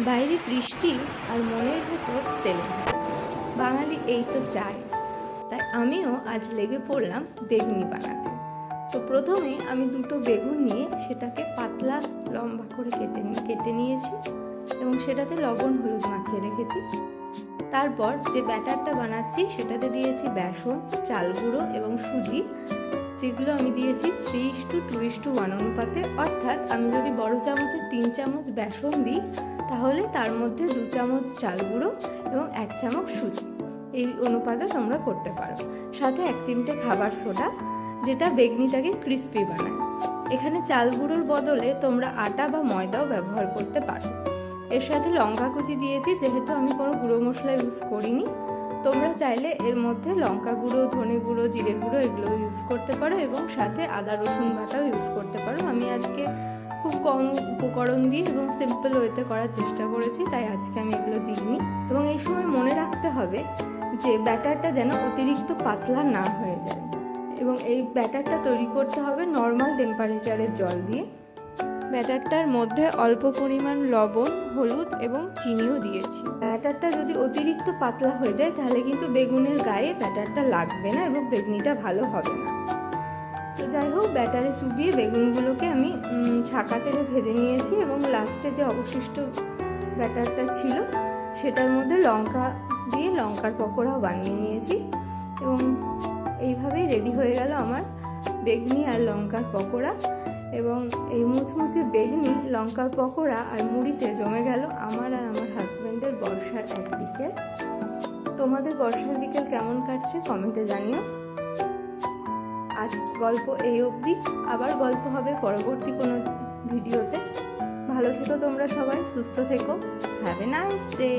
বাইরে বৃষ্টি আর মনের ভেতর তেলে ভাজা। বাঙালি এই তো চায়, তাই আমিও আজ লেগে পড়লাম বেগুনি বানাতে। তো প্রথমে আমি দুটো বেগুন নিয়ে সেটাকে পাতলা লম্বা করে কেটে নিয়েছি এবং সেটাতে লবণ হলুদ মাখিয়ে রেখেছি। তারপর যে ব্যাটারটা বানাচ্ছি সেটাতে দিয়েছি বেসন, চাল গুঁড়ো এবং সুজি, যেগুলো আমি দিয়েছি 3:2:1 অনুপাতে। অর্থাৎ আমি যদি বড় চামচে 3 চামচ বেসন দিই তাহলে তার মধ্যে 2 চামচ চাল গুঁড়ো এবং 1 চামচ সুজি, এই অনুপাতে তোমরা করতে পারো। সাথে 1 চিমটে খাবার সোডা, যেটা বেগনিটাকে ক্রিস্পি বানায়। এখানে চাল গুঁড়োর বদলে তোমরা আটা বা ময়দাও ব্যবহার করতে পারো। এর সাথে লঙ্কা কুচি দিয়েছি, যেহেতু আমি কোনো গুঁড়ো মশলা ইউজ করিনি। তোমরা চাইলে এর মধ্যে লঙ্কা গুঁড়ো, ধনে গুঁড়ো, জিরে গুঁড়ো এগুলো ইউজ করতে পারো এবং সাথে আদা রসুন বাটাও ইউজ করতে পারো। আমি আজকে খুব কম উপকরণ দিয়ে এবং সিম্পল ওয়েতে করার চেষ্টা করেছি, তাই আজকে আমি এগুলো দিইনি। এবং এই সময় মনে রাখতে হবে যে ব্যাটারটা যেন অতিরিক্ত পাতলা না হয়ে যায়, এবং এই ব্যাটারটা তৈরি করতে হবে নর্মাল টেম্পারেচারের জল দিয়ে। ব্যাটারটার মধ্যে অল্প পরিমাণ লবণ, হলুদ এবং চিনিও দিয়েছি। ব্যাটারটা যদি অতিরিক্ত পাতলা হয়ে যায় তাহলে কিন্তু বেগুনের গায়ে ব্যাটারটা লাগবে না এবং বেগুনিটা ভালো হবে না। তো যাই হোক, ব্যাটারে চুবিয়ে বেগুনগুলোকে আমি ছাঁকা তেলে ভেজে নিয়েছি এবং লাস্টে যে অবশিষ্ট ব্যাটারটা ছিল সেটার মধ্যে লঙ্কা দিয়ে লঙ্কার পকোড়াও বানিয়ে নিয়েছি। এবং এইভাবেই রেডি হয়ে গেল আমার বেগুনি আর লঙ্কার পকোড়া। এবং এই মুচমুচে বেগুনি, লঙ্কার পকোড়া আর মুড়িতে জমে গেল আমার আর আমার হাজব্যান্ডের বর্ষার এক বিকেল। তোমাদের বর্ষার বিকেল কেমন কাটছে কমেন্টে জানিও। আজ গল্প এই অবধি, আবার গল্প হবে পরবর্তী কোনো ভিডিওতে। ভালো থেকো তোমরা সবাই, সুস্থ থেকো। Have a nice day.